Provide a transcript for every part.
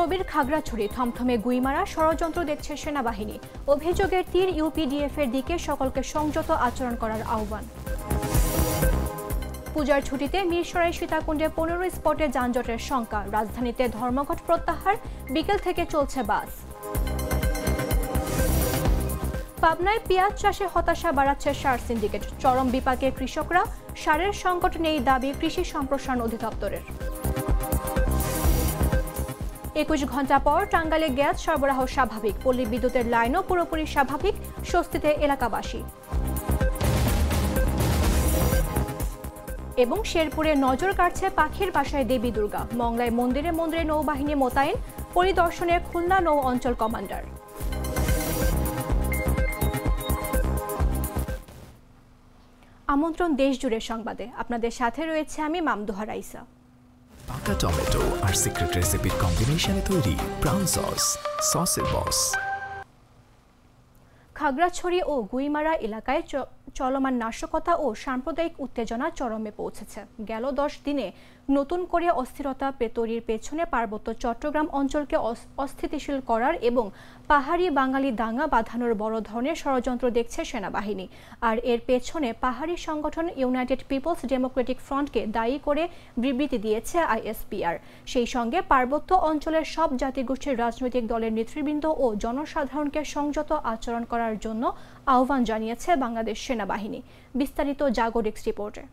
স্থবির খাগড়াছড়ি, থমথমে গুইমারা, ষড়যন্ত্র দেখছে সেনাবাহিনী। অভিযোগের তীর ইউপিডিএফ এর দিকে, সকলকে সংযত আচরণ করার আহ্বান। পূজার ছুটিতে মিরসরাই সীতাকুণ্ডে 15 স্পটে যানজটের শঙ্কা। রাজধানীতে ধর্মঘট প্রত্যাহার, বিকেল থেকে চলছে বাস। পাবনায় পেঁয়াজ চাষে হতাশা বাড়াচ্ছে সার সিন্ডিকেট। চরম বিপাকে কৃষকরা, সারের সংকট নেই দাবি কৃষি সম্প্রসারণ অধিদপ্তরের। 21 ঘন্টা পর টাঙ্গাইলে গ্যাস সরবরাহ স্বাভাবিক। পল্লী বিদ্যুতের লাইনও পুরোপুরি স্বাভাবিক, স্বস্তিতে এলাকাবাসী। এবং শেরপুরে নজর কাটছে পাখির বাসায় দেবী দুর্গা। মংলায় মন্দিরে মন্দিরে নৌবাহিনী মোতায়েন, পরিদর্শনে খুলনা নৌ অঞ্চল কমান্ডার। আমন্ত্রণ দেশ জুড়ে সংবাদে, আপনাদের সাথে রয়েছে আমি মামদুহা রাইসা। পাকা টমেটো আর সিক্রেট রেসিপির কম্বিনেশনে তৈরি প্রাউন সস, সসের বস। খাগড়াছড়ি ও গুইমারা এলাকায় চলমান নাশকতা ও সাম্প্রদায়িক উত্তেজনা চরমে পৌঁছেছে। গেল 10 দিনে নতুন করে অস্থিরতা তৈরির পেছনে পার্বত্য চট্টগ্রাম অঞ্চলকে অস্থিতিশীল করার এবং পাহাড়ি বাঙালি দাঙ্গা বাঁধানোর বড় ধরনের ষড়যন্ত্র দেখছে সেনাবাহিনী। আর এর পেছনে পাহাড়ি সংগঠন ইউনাইটেড পিপলস ডেমোক্রেটিক ফ্রন্টকে দায়ী করে বিবৃতি দিয়েছে আইএসপিআর। সেই সঙ্গে পার্বত্য অঞ্চলের সব জাতিগোষ্ঠীর রাজনৈতিক দলের নেতৃবৃন্দ ও জনসাধারণকে সংযত আচরণ করার জন্য আহ্বান জানিয়েছে বাংলাদেশ সেনাবাহিনী। বিস্তারিত জাগরিক্স রিপোর্টে।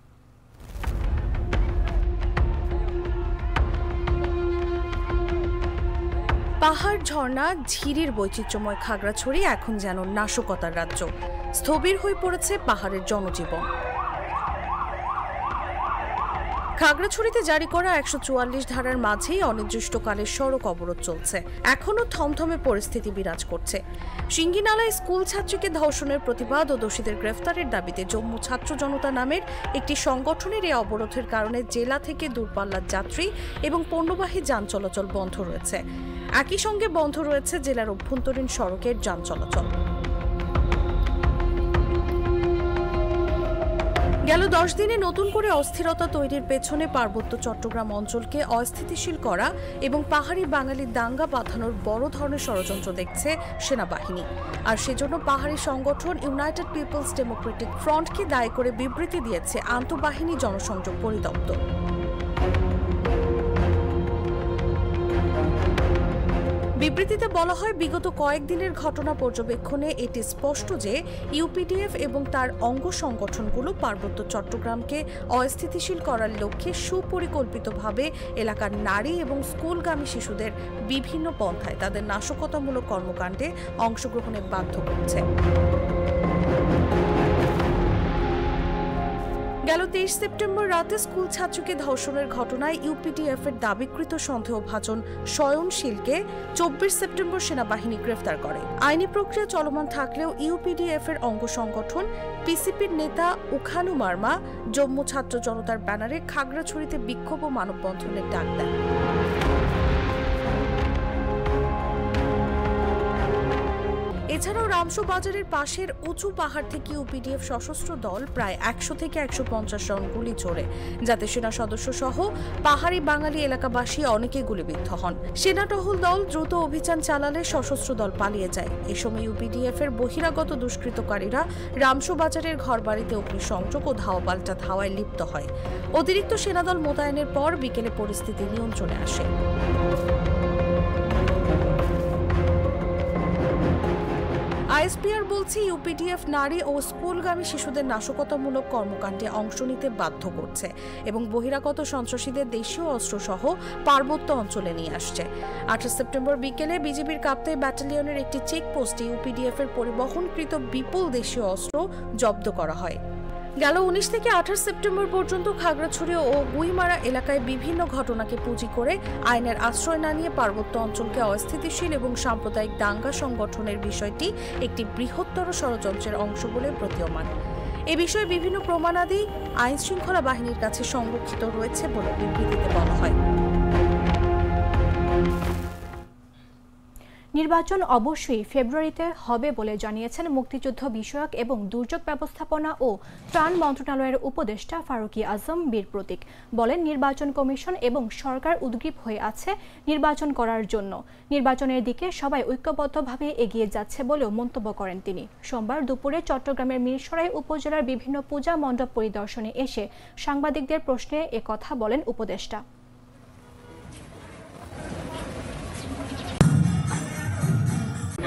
পাহাড়, ঝর্ণা, ঝিরির বৈচিত্র্যময় খাগড়াছড়ি এখন যেন নাশকতার রাজ্য। স্থবির হয়ে পড়েছে পাহাড়ের জনজীবন। খাগড়াছড়িতে জারি করা 144 ধারার মাঝেই অনির্দিষ্টকালের সড়ক অবরোধ চলছে। এখনও থমথমে পরিস্থিতি বিরাজ করছে। সিঙ্গিনালায় স্কুল ছাত্রীকে ধর্ষণের প্রতিবাদ ও দোষীদের গ্রেফতারের দাবিতে জম্মু ছাত্র জনতা নামের একটি সংগঠনের এই অবরোধের কারণে জেলা থেকে দূরপাল্লার যাত্রী এবং পণ্যবাহী যান চলাচল বন্ধ রয়েছে। একই সঙ্গে বন্ধ রয়েছে জেলার অভ্যন্তরীণ সড়কের যান চলাচল। গেল 10 দিনে নতুন করে অস্থিরতা তৈরির পেছনে পার্বত্য চট্টগ্রাম অঞ্চলকে অস্থিতিশীল করা এবং পাহাড়ি বাঙালির দাঙ্গা বাঁধানোর বড় ধরনের ষড়যন্ত্র দেখছে সেনাবাহিনী। আর সেজন্য পাহাড়ি সংগঠন ইউনাইটেড পিপলস ডেমোক্রেটিক ফ্রন্টকে দায়ী করে বিবৃতি দিয়েছে আন্তঃবাহিনী জনসংযোগ পরিদপ্তর। বিবৃতিতে বলা হয়, বিগত কয়েকদিনের ঘটনা পর্যবেক্ষণে এটি স্পষ্ট যে ইউপিডিএফ এবং তার অঙ্গ সংগঠনগুলো পার্বত্য চট্টগ্রামকে অস্থিতিশীল করার লক্ষ্যে সুপরিকল্পিতভাবে এলাকার নারী এবং স্কুলগামী শিশুদের বিভিন্ন পন্থায় তাদের নাশকতামূলক কর্মকাণ্ডে অংশগ্রহণে বাধ্য করছে। গেল 23 সেপ্টেম্বর রাতে স্কুল ছাত্রীকে ধর্ষণের ঘটনায় ইউপিডিএফ এর দাবিকৃত সন্দেহভাজন শয়নশীলকে 24 সেপ্টেম্বর সেনাবাহিনী গ্রেফতার করে। আইনি প্রক্রিয়া চলমান থাকলেও ইউপিডিএফ এর অঙ্গ সংগঠন পিসিপির নেতা উখানু মার্মা জম্মু ছাত্র জনতার ব্যানারে খাগড়াছড়িতে বিক্ষোভ ও মানববন্ধনের ডাক দেন। এছাড়াও রামসু বাজারের পাশের উঁচু পাহাড় থেকে ইউপিডিএফ সশস্ত্র দল প্রায় 100 থেকে 150 রাউন্ড গুলি ছোড়ে, যাতে সেনা সদস্য সহ পাহাড়ি বাঙালি এলাকাবাসী অনেকে গুলিবিদ্ধ হন। সেনা টহল দল দ্রুত অভিযান চালালে সশস্ত্র দল পালিয়ে যায়। এ সময় ইউপিডিএফ এর বহিরাগত দুষ্কৃতকারীরা রামসু বাজারের ঘরবাড়িতে অগ্নিসংযোগ ও ধাওয়া পাল্টা ধাওয়ায় লিপ্ত হয়। অতিরিক্ত সেনাদল মোতায়েনের পর বিকেলে পরিস্থিতি নিয়ন্ত্রণে আসে। আইএসপিআর বলছে, ইউপিডিএফ নারী ও স্কুলগামী শিশুদের নাশকতামূলক কর্মকাণ্ডে অংশ নিতে বাধ্য করছে এবং বহিরাগত সন্ত্রাসীদের দেশীয় অস্ত্রসহ পার্বত্য অঞ্চলে নিয়ে আসছে। 28 সেপ্টেম্বর বিকেলে বিজিবির কাপ্তাই ব্যাটালিয়নের একটি চেকপোস্টে ইউপিডিএফ এর পরিবহনকৃত বিপুল দেশীয় অস্ত্র জব্দ করা হয়। গেল 19 থেকে 28 সেপ্টেম্বর পর্যন্ত খাগড়াছড়ি ও গুইমারা এলাকায় বিভিন্ন ঘটনাকে পুঁজি করে আইনের আশ্রয় না নিয়ে পার্বত্য অঞ্চলকে অস্থিতিশীল এবং সাম্প্রদায়িক দাঙ্গা সংগঠনের বিষয়টি একটি বৃহত্তর ষড়যন্ত্রের অংশ বলে প্রতীয়মান। এ বিষয়ে বিভিন্ন প্রমাণাদি আইন শৃঙ্খলা বাহিনীর কাছে সংরক্ষিত রয়েছে বলে বিবৃতিতে বলা হয়। নির্বাচন অবশ্যই ফেব্রুয়ারিতে হবে বলে জানিয়েছেন মুক্তিযুদ্ধ বিষয়ক এবং দুর্যোগ ব্যবস্থাপনা ও ত্রাণ মন্ত্রণালয়ের উপদেষ্টা ফারুকী আজম বীর প্রতীক। বলেন, নির্বাচন কমিশন এবং সরকার উদ্গ্রীব হয়ে আছে নির্বাচন করার জন্য। নির্বাচনের দিকে সবাই ঐক্যবদ্ধভাবে এগিয়ে যাচ্ছে বলেও মন্তব্য করেন তিনি। সোমবার দুপুরে চট্টগ্রামের মিরসরাই উপজেলার বিভিন্ন পূজা মণ্ডপ পরিদর্শনে এসে সাংবাদিকদের প্রশ্নে একথা বলেন উপদেষ্টা।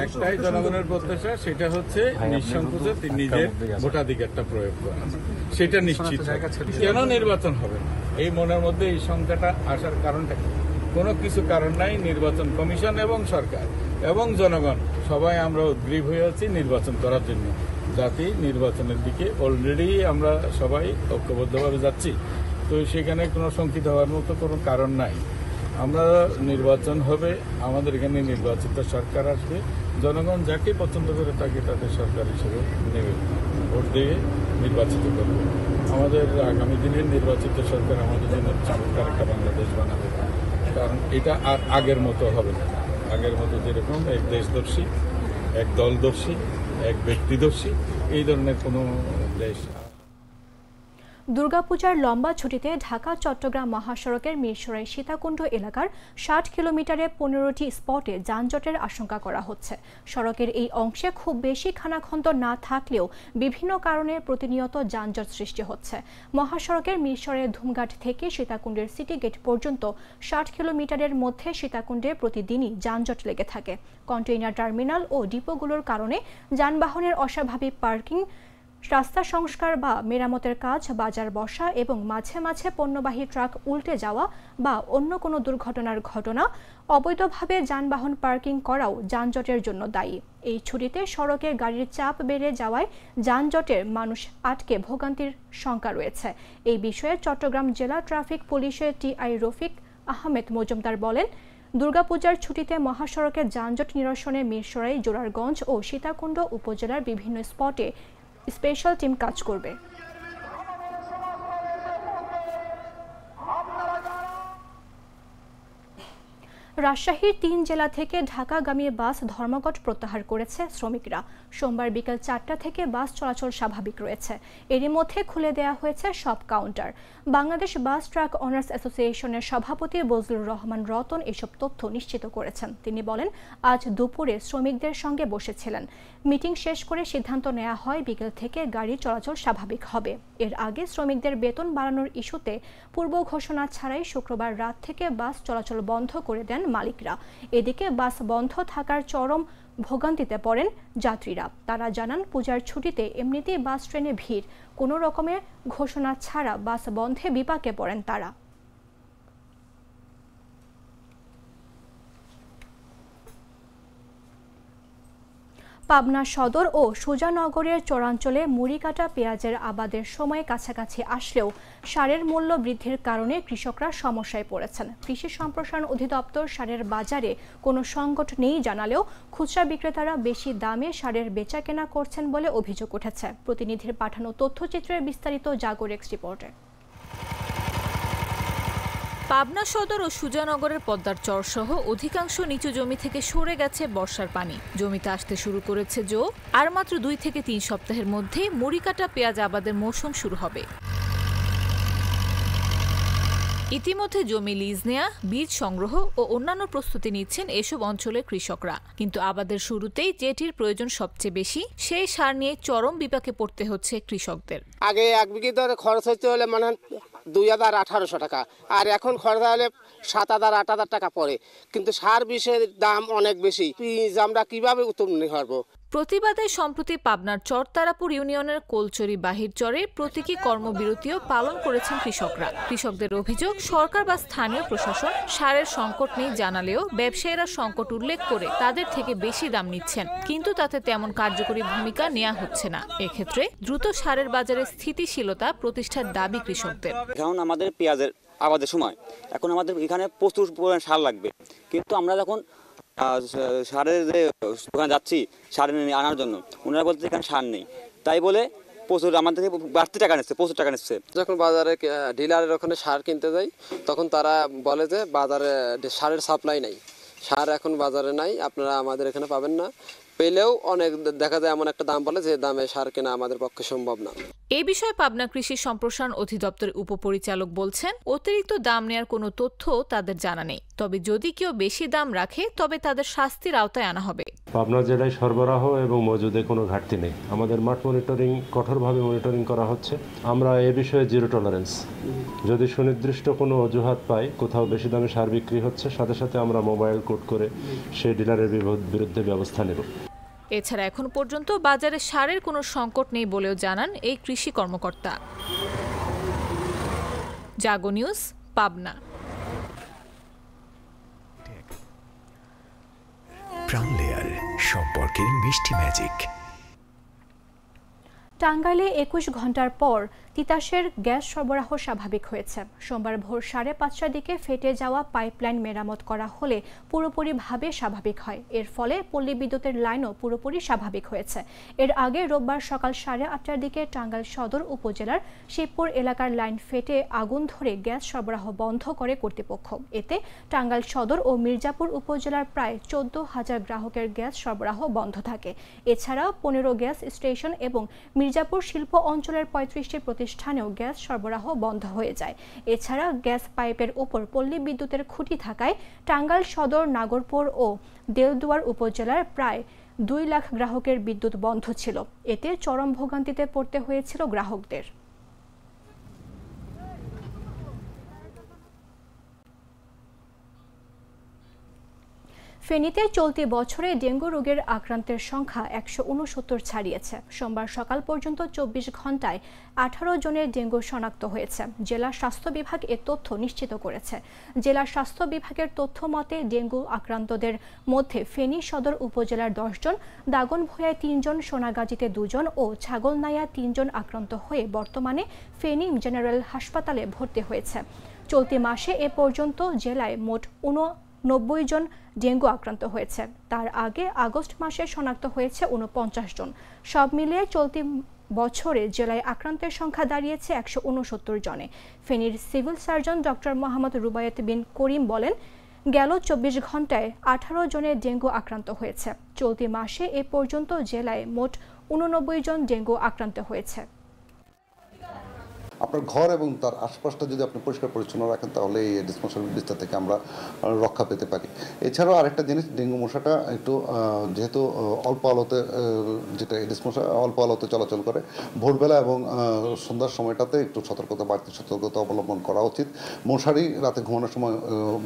একটাই জনগণের প্রত্যাশা, সেটা হচ্ছে নিঃসংকোচে নিজের ভোটাধিকারটা প্রয়োগ করা, সেটা নিশ্চিত। কেন নির্বাচন হবে না এই মনের মধ্যে এই সংখ্যাটা আসার কারণটা কি? কোনো কিছু কারণ নাই। নির্বাচন কমিশন এবং সরকার এবং জনগণ সবাই আমরা উদ্গ্রীব হয়ে আছি নির্বাচন করার জন্য। জাতি নির্বাচনের দিকে অলরেডি আমরা সবাই ঐক্যবদ্ধভাবে যাচ্ছি, তো সেখানে কোনো শঙ্কিত হওয়ার মতো কোনো কারণ নাই। আমরা নির্বাচন হবে, আমাদের এখানে নির্বাচিত সরকার আসবে, জনগণ যাকে পছন্দ করে তাকে তাদের সরকার হিসেবে নেবে, ভোট দিয়ে নির্বাচিত করবে। আমাদের আগামী দিনের নির্বাচিত সরকার আমাদের জন্য চমৎকার একটা বাংলাদেশ বানাবে, কারণ এটা আর আগের মতো হবে না। আগের মতো যেরকম এক দেশদর্শী, এক দলদর্শী, এক ব্যক্তিদর্শী, এই ধরনের কোনো দেশ। দুর্গাপূজার লম্বা ছুটিতে ঢাকা চট্টগ্রাম মহাসড়কের মিরসরাই সীতাকুণ্ড এলাকার 60 কিলোমিটারে 15টি স্পটে যানজটের আশঙ্কা করা হচ্ছে। সড়কের এই অংশে খুব বেশি খানাখন্দ না থাকলেও বিভিন্ন কারণে প্রতিনিয়ত যানজট সৃষ্টি হচ্ছে। মহাসড়কের মিরসরাই ধুমঘাট থেকে সীতাকুণ্ডের সিটি গেট পর্যন্ত 60 কিলোমিটারের মধ্যে সীতাকুণ্ডে প্রতিদিনই যানজট লেগে থাকে। কন্টেইনার টার্মিনাল ও ডিপোগুলোর কারণে যানবাহনের অস্বাভাবিক পার্কিং, রাস্তা সংস্কার বা মেরামতের কাজ, বাজার বসা এবং মাঝে মাঝে পণ্যবাহী ট্রাক উল্টে যাওয়া বা অন্য কোনো দুর্ঘটনার ঘটনা, অবৈধভাবে যানবাহন পার্কিং করাও যানজটের জন্য দায়ী। এই ছুটিতে সড়কে গাড়ির চাপ বেড়ে যাওয়ায় যানজটের মানুষ আটকে ভোগান্তির শঙ্কা রয়েছে। এই বিষয়ে চট্টগ্রাম জেলা ট্রাফিক পুলিশের টিআই রফিক আহমেদ মজুমদার বলেন, দুর্গাপূজার ছুটিতে মহাসড়কে যানজট নিরসনে মিরসরাই, জোরারগঞ্জ ও সীতাকুণ্ড উপজেলার বিভিন্ন স্পটে স্পেশাল টিম কাজ করবে। রাজশাহীর 3 জেলা থেকে ঢাকাগামী বাস ধর্মঘট প্রত্যাহার করেছে শ্রমিকরা। সোমবার বিকেল 4টা থেকে বাস চলাচল স্বাভাবিক রয়েছে। এরই মধ্যে খুলে দেওয়া হয়েছে সব counter. Bangladesh bus truck honours অ্যাসোসিয়েশনের সভাপতি বজলুর রহমান রতন এসব তথ্য নিশ্চিত করেছেন। তিনি বলেন, আজ দুপুরে শ্রমিকদের সঙ্গে বসেছিলেন। মিটিং শেষ করে সিদ্ধান্ত নেওয়া হয় বিকেল থেকে গাড়ি চলাচল স্বাভাবিক হবে। এর আগে শ্রমিকদের বেতন বাড়ানোর ইস্যুতে পূর্ব ঘোষণা ছাড়াই শুক্রবার রাত থেকে বাস চলাচল বন্ধ করে দেন মালিকরা। এদিকে বাস বন্ধ থাকার চরম ভোগান্তিতে পড়েন যাত্রীরা। তারা জানান, পূজার ছুটিতে এমনিতেই বাস ট্রেনে ভিড়, কোনো রকমের ঘোষণা ছাড়া বাস বন্ধে বিপাকে পড়েন তারা। পাবনা সদর ও সুজানগরের চরাঞ্চলে মুড়ি কাটা পেঁয়াজের আবাদের সময় কাছাকাছি আসলেও সারের মূল্য বৃদ্ধির কারণে কৃষকরা সমস্যায় পড়েছেন। কৃষি সম্প্রসারণ অধিদপ্তর সারের বাজারে কোনো সংকট নেই জানালেও খুচরা বিক্রেতারা বেশি দামে সারের বেচাকেনা করছেন বলে অভিযোগ উঠেছে। প্রতিনিধির পাঠানো তথ্যচিত্রের বিস্তারিত জাগর এক্স রিপোর্টে। পাবনা সদর ও সুজানগরের পদ্মার চর সহ অধিকাংশ নিচু জমি থেকে সরে গেছে বর্ষার পানি। জমিতে আসতে শুরু করেছে জো। আর মাত্র 2 থেকে 3 সপ্তাহের মধ্যে মুড়ি কাটা পেঁয়াজ আবাদের মৌসুম শুরু হবে। ইতিমধ্যে জমি লিজ নেয়া, বীজ সংগ্রহ ও অন্যান্য প্রস্তুতি নিচ্ছেন এসব অঞ্চলের কৃষকরা। কিন্তু আবাদের শুরুতেই যেটির প্রয়োজন সবচেয়ে বেশি, সেই সার নিয়ে চরম বিপাকে পড়তে হচ্ছে কৃষকদের। আগে 1 বিঘে ধরে খরচ হচ্ছে হলে মানে 2018 টাকা, আর এখন খরচ হলে 7,000-8,000 টাকা পড়ে। কিন্তু সার বিষের দাম অনেক বেশি, আমরা কিভাবে উত্তোলন করব? প্রতিবাদে সম্প্রতি পাবনার চরতারাপুর ইউনিয়নের কোলচরি বাহির চরে প্রতীকী কর্মবিরতিও পালন করেছেন কৃষকরা। কৃষকদের অভিযোগ, সরকার বা স্থানীয় প্রশাসন সারের সংকট নেই জানালেও ব্যবসায়ীরা সংকট উল্লেখ করে তাদের থেকে বেশি দাম নিচ্ছেন, কিন্তু তাতে তেমন কার্যকরী ভূমিকা নেওয়া হচ্ছে না। এক্ষেত্রে দ্রুত সারের বাজারে স্থিতিশীলতা প্রতিষ্ঠার দাবি কৃষকদের। এখন আমাদের পেঁয়াজের আবাদের সময়, এখন আমাদের এখানে প্রচুর পরিমাণ সার লাগবে, কিন্তু আমরা যখন সারের যে দোকানে যাচ্ছি সার আনার জন্য, ওনারা বলতে এখানে সার নেই, তাই বলে প্রচুর আমাদের বাড়তি টাকা নিচ্ছে, প্রচুর টাকা নিচ্ছে। যখন বাজারে ডিলারের ওখানে সার কিনতে যাই, তখন তারা বলে যে বাজারে সারের সাপ্লাই নাই, সার এখন বাজারে নাই, আপনারা আমাদের এখানে পাবেন না। পেলেও অনেক দেখা যায় এমন একটা দাম বলে যে দামে সার কেনা আমাদের পক্ষে সম্ভব না। এই বিষয়ে পাবনা কৃষি সম্প্রসারণ অধিদপ্তরের উপপরিচালক বলছেন, অতিরিক্ত দাম নেওয়ার কোনো তথ্য তাদের জানা নেই। তবে যদি কেউ বেশি দাম রাখে তবে তাদের শাস্তির আওতায় আনা হবে। পাবনা জেলায় সরবরাহ এবং মজুদে কোনো ঘাটতি নেই। আমাদের মাঠ মনিটরিং কঠোরভাবে মনিটরিং করা হচ্ছে। আমরা এ বিষয়ে জিরো টলারেন্স। যদি সুনির্দিষ্ট কোনো অজুহাত পাই কোথাও বেশি দামে সার বিক্রি হচ্ছে, সাথে সাথে আমরা মোবাইল কোড করে সেই ডিলারের বিরুদ্ধে ব্যবস্থা নেব। এছাড়া এখন পর্যন্ত বাজারে সারের কোনো সংকট নেই বলেও জানান এই কৃষি কর্মকর্তা। জাগো নিউজ, পাবনা। প্রাণ লেয়ার, সম্পর্কের মিষ্টি ম্যাজিক। টাঙ্গাইলে 21 ঘন্টার পর তিতাসের গ্যাস সরবরাহ স্বাভাবিক হয়েছে। সোমবার ভোর 5:30টার দিকে ফেটে যাওয়া পাইপলাইন মেরামত করা হলে পুরোপুরিভাবে স্বাভাবিক হয়। এর ফলে পল্লী বিদ্যুতের লাইনও পুরোপুরি স্বাভাবিক হয়েছে। এর আগে রোববার সকাল 8:30টার দিকে টাঙ্গাইল সদর উপজেলার শিবপুর এলাকার লাইন ফেটে আগুন ধরে গ্যাস সরবরাহ বন্ধ করে কর্তৃপক্ষ। এতে টাঙ্গাইল সদর ও মির্জাপুর উপজেলার প্রায় 14,000 গ্রাহকের গ্যাস সরবরাহ বন্ধ থাকে। এছাড়াও 15 গ্যাস স্টেশন এবং মির্জাপুর শিল্প অঞ্চলের 35টি প্রতিষ্ঠানেও গ্যাস সরবরাহ বন্ধ হয়ে যায়। এছাড়া গ্যাস পাইপের উপর পল্লী বিদ্যুতের খুঁটি থাকায় টাঙ্গাইল সদর, নাগরপুর ও দেলদুয়ার উপজেলার প্রায় 2 লাখ গ্রাহকের বিদ্যুৎ বন্ধ ছিল। এতে চরম ভোগান্তিতে পড়তে হয়েছিল গ্রাহকদের। ফেনীতে চলতি বছরে ডেঙ্গু রোগের আক্রান্তের সংখ্যা 169 ছাড়িয়েছে। সোমবার সকাল পর্যন্ত 24 ঘন্টায় 18 জনের ডেঙ্গু শনাক্ত হয়েছে। জেলা স্বাস্থ্য বিভাগ এ তথ্য নিশ্চিত করেছে। জেলা স্বাস্থ্য বিভাগের তথ্য মতে ডেঙ্গু আক্রান্তদের মধ্যে ফেনী সদর উপজেলার 10 জন, দাগনভূঞায় 3 জন, সোনাগাজীতে 2 জন ও ছাগলনাইয়া 3 জন আক্রান্ত হয়ে বর্তমানে ফেনী জেনারেল হাসপাতালে ভর্তি হয়েছে। চলতি মাসে এ পর্যন্ত জেলায় মোট 90 জন ডেঙ্গু আক্রান্ত হয়েছে। তার আগে আগস্ট মাসে শনাক্ত হয়েছে 49 জন। সব মিলিয়ে চলতি বছরে জেলায় আক্রান্তের সংখ্যা দাঁড়িয়েছে 169 জনে। ফেনীর civil surgeon doctor Mohammad Rubayet Bin Karim বলেন, গেল 24 ঘন্টায় 18 জনের ডেঙ্গু আক্রান্ত হয়েছে। চলতি মাসে এ পর্যন্ত জেলায় মোট 89 জন ডেঙ্গু আক্রান্ত হয়েছে। আপনার ঘর এবং তার আশপাশটা যদি আপনি পরিষ্কার পরিচ্ছন্ন রাখেন তাহলে এই এডিস মশার বিস্তার থেকে আমরা রক্ষা পেতে পারি। এছাড়াও আরেকটা জিনিস, ডেঙ্গু মশাটা একটু যেহেতু অল্প আলোতে, যেটা এডিস মশা অল্প আলোতে চলাচল করে, ভোরবেলা এবং সন্ধ্যার সময়টাতে একটু বাড়তি সতর্কতা অবলম্বন করা উচিত। মশারি রাতে ঘুমানোর সময়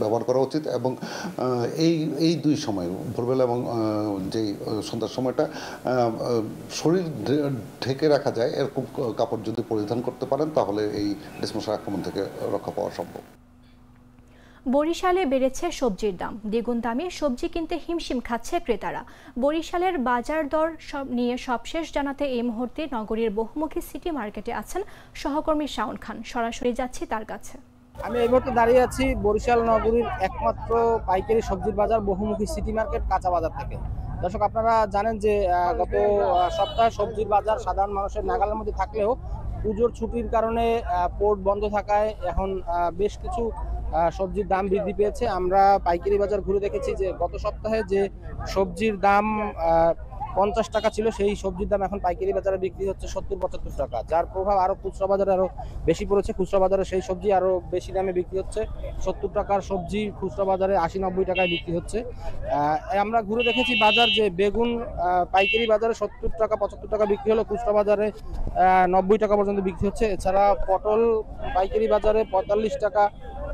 ব্যবহার করা উচিত এবং এই 2 সময়, ভোরবেলা এবং যেই সন্ধ্যার সময়টা, শরীর ঢেকে রাখা যায় এরকম কাপড় যদি পরিধান করতে পারেন তাহলে এই এডিস মশার আক্রমণ থেকে রক্ষা পাওয়া সম্ভব। বরিশালে বেড়েছে সবজির দাম। দ্বিগুণ দামে সবজি কিনতে হিমশিম খাচ্ছে ক্রেতারা। বরিশালের বাজার দর নিয়ে সবশেষ জানাতে এই মুহূর্তে নগরীর বহুমুখী সিটি মার্কেটে আছেন সহকর্মী শাওন খান। সরাসরি যাচ্ছি তার কাছে। আমি এই মুহূর্তে দাঁড়িয়ে আছি বরিশাল নগরীর একমাত্র পাইকারি সবজির বাজার বহুমুখী সিটি মার্কেট কাঁচা বাজার থেকে। দর্শক, আপনারা জানেন যে গত সপ্তাহে সবজির বাজার সাধারণ মানুষের নাগালের মধ্যে থাকলেও পুজোর ছুটির কারণে পোর্ট বন্ধ থাকায় এখন বেশ কিছু সবজির দাম বৃদ্ধি পেয়েছে। আমরা পাইকারি বাজার ঘুরে দেখেছি যে গত সপ্তাহে যে সবজির দাম 50 টাকা ছিল, সেই সবজির দাম এখন পাইকারি বাজারে বিক্রি হচ্ছে 70-75 টাকা, যার প্রভাব আরো খুচরা বাজারে আরো বেশি পড়েছে। খুচরা বাজারে সেই সবজি আরো বেশি দামে বিক্রি হচ্ছে। 70 টাকার সবজি খুচরা বাজারে 80-90 টাকায় বিক্রি হচ্ছে। আমরা ঘুরে দেখেছি বাজার যে বেগুন পাইকারি বাজারে 70 টাকা 75 টাকা বিক্রি হলো, খুচরা বাজারে 90 টাকা পর্যন্ত বিক্রি হচ্ছে। এছাড়া পটল পাইকারি বাজারে 45 টাকা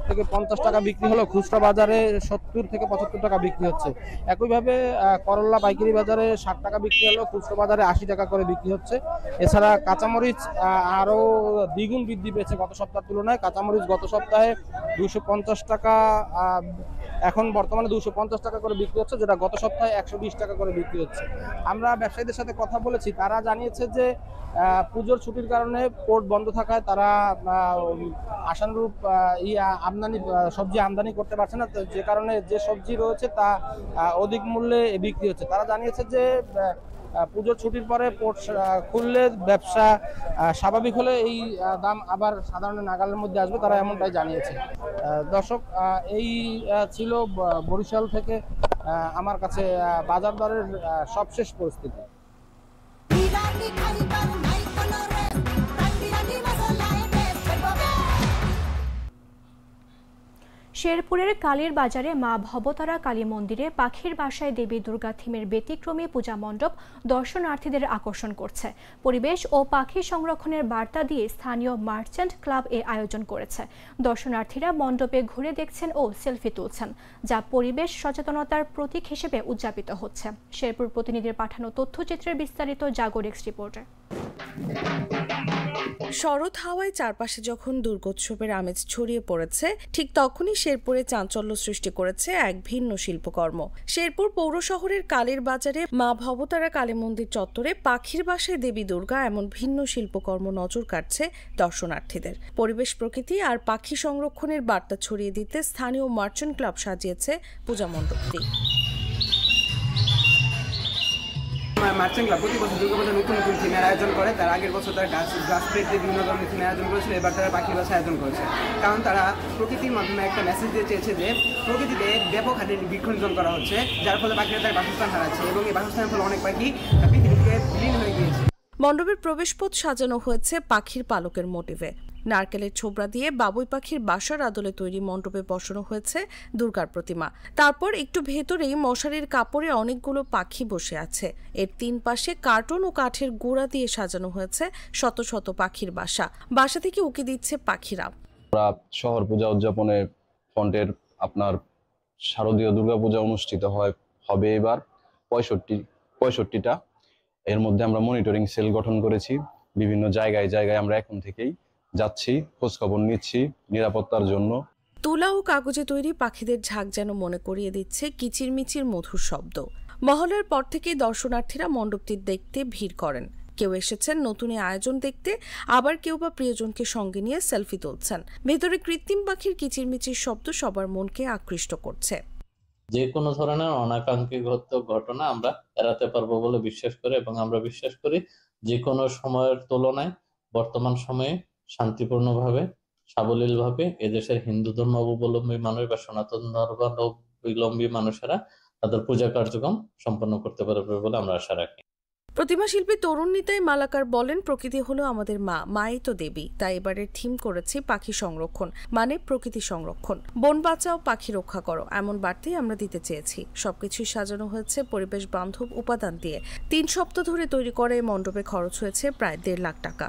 থেকে 50 টাকা বিক্রি হলো, খুচরা বাজারে 70 থেকে 75 টাকা বিক্রি হচ্ছে। একইভাবে করলা পাইকারি বাজারে 60 টাকা বিক্রি হলো, খুচরা বাজারে 80 টাকা করে বিক্রি হচ্ছে। এছাড়া কাঁচামরিচ আরও দ্বিগুণ বৃদ্ধি পেয়েছে গত সপ্তাহের তুলনায়। কাঁচামরিচ গত সপ্তাহে 250 টাকা, এখন বর্তমানে 250 টাকা করে বিক্রি হচ্ছে, যেটা গত সপ্তাহে 120 টাকা করে বিক্রি হচ্ছে। আমরা ব্যবসায়ীদের সাথে কথা বলেছি, তারা জানিয়েছে যে পুজোর ছুটির কারণে পোর্ট বন্ধ থাকায় তারা আশানুরূপ সবজি আমদানি করতে পারছে না, যে কারণে যে সবজি রয়েছে তা অধিক মূল্যে বিক্রি হচ্ছে। তারা জানিয়েছে যে পুজোর ছুটির পরে পোর্ট খুললে ব্যবসা স্বাভাবিক হলে এই দাম আবার সাধারণ নাগালের মধ্যে আসবে, তারা এমনটাই জানিয়েছে। দর্শক, এই ছিল বরিশাল থেকে আমার কাছে বাজার দরের সবশেষ পরিস্থিতি। শেরপুরের কালীর বাজারে মা ভবতারা কালী মন্দিরে পাখির বাসায় দেবী দুর্গা থিমের ব্যতিক্রমী পূজা মণ্ডপ দর্শনার্থীদের আকর্ষণ করছে। পরিবেশ ও পাখি সংরক্ষণের বার্তা দিয়ে স্থানীয় মার্চেন্ট ক্লাব এ আয়োজন করেছে। দর্শনার্থীরা মণ্ডপে ঘুরে দেখছেন ও সেলফি তুলছেন, যা পরিবেশ সচেতনতার প্রতীক হিসেবে উদযাপিত হচ্ছে। শেরপুর প্রতিনিধির পাঠানো তথ্যচিত্রের বিস্তারিত জাগর এক্স রিপোর্টে। শরৎ হাওয়ায় চারপাশে যখন দুর্গোৎসবের আমেজ ছড়িয়ে পড়েছে, ঠিক তখনই শেরপুরে চাঞ্চল্য সৃষ্টি করেছে এক ভিন্ন শিল্পকর্ম। শেরপুর পৌর শহরের কালীর বাজারে মা ভবতারা কালী মন্দির চত্বরে পাখির বাসায় দেবী দুর্গা এমন ভিন্ন শিল্পকর্ম নজর কাটছে দর্শনার্থীদের। পরিবেশ, প্রকৃতি আর পাখি সংরক্ষণের বার্তা ছড়িয়ে দিতে স্থানীয় মার্চেন্ট ক্লাব সাজিয়েছে পূজা মণ্ডপটি। মার্চেন্ট ক্লাব প্রতি বছর দুর্গাপূজা নতুন নতুন থিমের আয়োজন করে। তার আগের বছর তারা গাছ প্লেট দিয়ে বিভিন্ন ধরনের থিমের আয়োজন করেছিল, এবার তারা পাখির বাসা আয়োজন করেছে। কারণ তারা প্রকৃতির মাধ্যমে একটা মেসেজ দিয়ে চেয়েছে যে প্রকৃতিতে ব্যাপক হারে বৃক্ষরোপণ করা হচ্ছে, যার ফলে পাখিরা তার বাসস্থান হারাচ্ছে এবং এই বাসস্থানের ফলে অনেক পাখি পৃথিবী থেকে বিলীন হয়ে গিয়েছে। মণ্ডপের প্রবেশপথ সাজানো হয়েছে পাখির পালকের মোটিভে। নারকেলের ছোবড়া দিয়ে বাবুই পাখির বাসার আদলে তৈরি মণ্ডপে বসানো হয়েছে দুর্গার প্রতিমা। তারপর একটু ভেতরেই মশারির কাপড়ে অনেকগুলো পাখি বসে আছে। এর তিন পাশে কার্টুন ও কাঠের গুঁড়া দিয়ে সাজানো হয়েছে শত শত পাখির বাসা। বাসা থেকে উকি দিচ্ছে পাখিরা। শহর পূজা উদযাপনে ফন্টের আপনার শারদীয় দুর্গাপূজা অনুষ্ঠিত হবে এবার 65টা। এর মধ্যে আমরা মনিটরিং সেল গঠন করেছি। বিভিন্ন জায়গায় আমরা এখন থেকেই যাচ্ছি, খোঁজখবর নিচ্ছি নিরাপত্তার জন্য। তুলা ও কাগজে তৈরি পাখিদের ঝাঁক যেন মনে করিয়ে দিচ্ছে কিচিরমিচির মধুর শব্দ। মহলের পর থেকেই দর্শনার্থীরা মণ্ডপটি দেখতে ভিড় করেন। কেউ এসেছেন নতুন আয়োজন দেখতে, আবার কেউ বা প্রিয়জনকে সঙ্গে নিয়ে সেলফি তুলছেন। ভেতরে কৃত্রিম পাখির কিচিরমিচির শব্দ সবার মনকে আকৃষ্ট করছে। যে কোনো ধরনের অনাকাঙ্ক্ষিত ঘটনা আমরা এড়াতে পারবো বলে বিশ্বাস করি, এবং আমরা বিশ্বাস করি যে কোনো সময়ের তুলনায় বর্তমান সময়ে শান্তিপূর্ণভাবে, সাবলীলভাবে এদেশের হিন্দু ধর্মাবলম্বী মানুষ বা সনাতন ধর্মাবলম্বী মানুষেরা তাদের পূজা কার্যক্রম সম্পন্ন করতে পারবে বলে আমরা আশা রাখি। প্রতিমা শিল্পী তরুণ নিতাই মালাকার বলেন, প্রকৃতি হলো আমাদের মা, মাই তো দেবী। তাই এবারের থিম করেছি পাখি সংরক্ষণ, মানে প্রকৃতি সংরক্ষণ। বন বাঁচাও, পাখি রক্ষা করো, এমন বার্তাই আমরা দিতে চেয়েছি। সবকিছুই সাজানো হয়েছে পরিবেশ বান্ধব উপাদান দিয়ে। 3 সপ্তাহ ধরে তৈরি করে মণ্ডপে খরচ হয়েছে প্রায় 1.5 লাখ টাকা।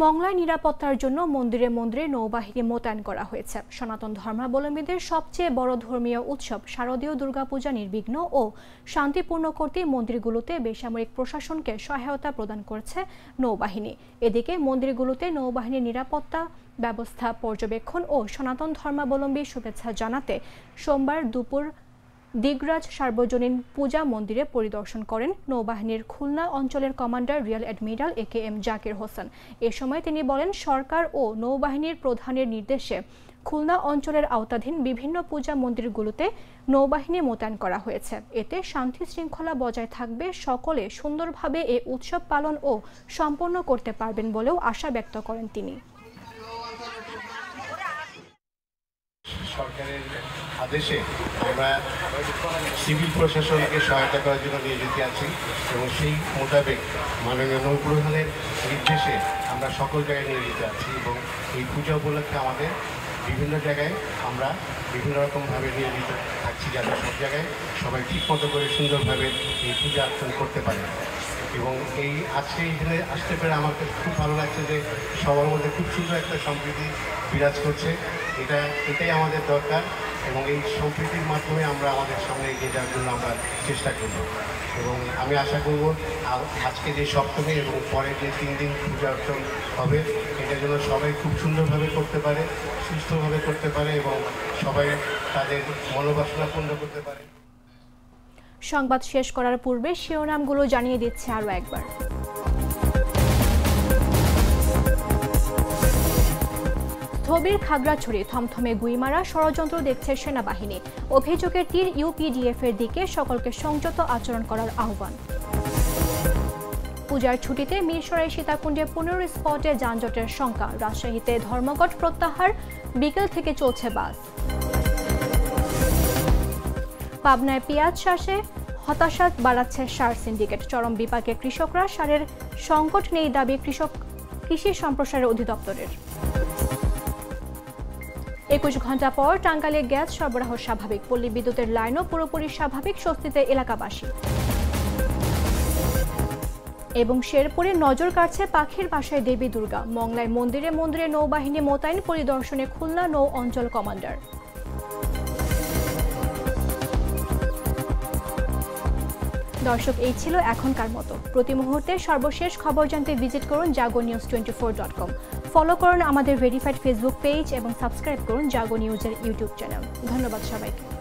মংলায় নিরাপত্তার জন্য মন্দিরে মন্দিরে নৌবাহিনী মোতায়েন করা হয়েছে। সনাতন ধর্মাবলম্বীদের সবচেয়ে বড় ধর্মীয় উৎসব শারদীয় দুর্গাপূজা নির্বিঘ্ন ও শান্তিপূর্ণ করতে মন্দিরগুলোতে বেসামরিক প্রশাসনকে সহায়তা প্রদান করছে নৌবাহিনী। এদিকে মন্দিরগুলোতে নৌবাহিনীর নিরাপত্তা ব্যবস্থা পর্যবেক্ষণ ও সনাতন ধর্মাবলম্বী শুভেচ্ছা জানাতে সোমবার দুপুর দিগরাজ সার্বজনীন পূজা মন্দিরে পরিদর্শন করেন নৌবাহিনীর খুলনা অঞ্চলের commander rear admiral AKM Zakir Hossain. এ সময় তিনি বলেন, সরকার ও নৌবাহিনীর প্রধানের নির্দেশে খুলনা অঞ্চলের আওতাধীন বিভিন্ন পূজা মন্দিরগুলোতে নৌবাহিনী মোতায়েন করা হয়েছে। এতে শান্তি শৃঙ্খলা বজায় থাকবে, সকলে সুন্দরভাবে এ উৎসব পালন ও সম্পন্ন করতে পারবেন বলেও আশা ব্যক্ত করেন তিনি। সরকারের আদেশে আমরা সিভিল প্রশাসনকে সহায়তা করার জন্য নিয়োজিত আছি এবং সেই মোতাবেক মাননীয় নৌপ্রধানের নির্দেশে আমরা সকল জায়গায় নিয়োজিত আছি এবং এই পূজা উপলক্ষে আমাদের বিভিন্ন জায়গায় আমরা বিভিন্ন রকমভাবে নিয়োজিত থাকছি, যাতে সব জায়গায় সবাই ঠিক মতো করে সুন্দরভাবে এই পূজা অর্চনা করতে পারে। এবং এই আজকে এখানে আসতে পেরে আমার খুব ভালো লাগছে যে সবার মধ্যে খুব সুন্দর একটা সম্প্রীতি বিরাজ করছে। এটাই আমাদের দরকার এবং এই সম্প্রীতির মাধ্যমে আমরা আমাদের সামনে এগিয়ে যাওয়ার জন্য আমরা চেষ্টা করব। এবং আমি আশা করব আজকে যে সপ্তমী এবং পরের যে 3 দিন পূজা অর্চন হবে, এটার জন্য সবাই খুব সুন্দরভাবে করতে পারে, সুস্থভাবে করতে পারে এবং সবাই তাদের মনোবাসনা পূর্ণ করতে পারে। সংবাদ শেষ করার পূর্বে শিরোনামগুলো জানিয়ে দিচ্ছে আরও একবার। স্থবির খাগড়াছড়ি, থমথমে গুইমারা ষড়যন্ত্র দেখছে সেনাবাহিনী। অভিযোগের তীর ইউপিডিএফ এর দিকে, সকলকে সংযত আচরণ করার আহ্বান। পূজার ছুটিতে মিরসরাই সীতাকুণ্ডে 15 স্পটে যানজটের শঙ্কা। রাজশাহীতে ধর্মঘট প্রত্যাহার, বিকেল থেকে চলছে বাস। পাবনায় পেঁয়াজ চাষে হতাশা বাড়াচ্ছে সার সিন্ডিকেট। চরম বিপাকে কৃষকরা, সারের সংকট নেই দাবি কৃষি সম্প্রসারণ অধিদপ্তরের। 21 ঘন্টা পর টাঙ্গাইলে গ্যাস সরবরাহ স্বাভাবিক। পল্লী বিদ্যুতের লাইনও পুরোপুরি স্বাভাবিক, স্বস্তিতে এলাকাবাসী। এবং শেরপুরে নজর কাটছে পাখির বাসায় দেবী দুর্গা। মংলায় মন্দিরে মন্দিরে নৌবাহিনী মোতায়েন, পরিদর্শনে খুলনা নৌ অঞ্চল কমান্ডার। দর্শক, এই ছিল এখনকার মতো। প্রতি মুহূর্তে সর্বশেষ খবর জানতে ভিজিট করুন jagonews24.com। ফলো করুন আমাদের ভেরিফাইড ফেসবুক পেজ এবং সাবস্ক্রাইব করুন জাগো নিউজের ইউটিউব চ্যানেল। ধন্যবাদ সবাইকে।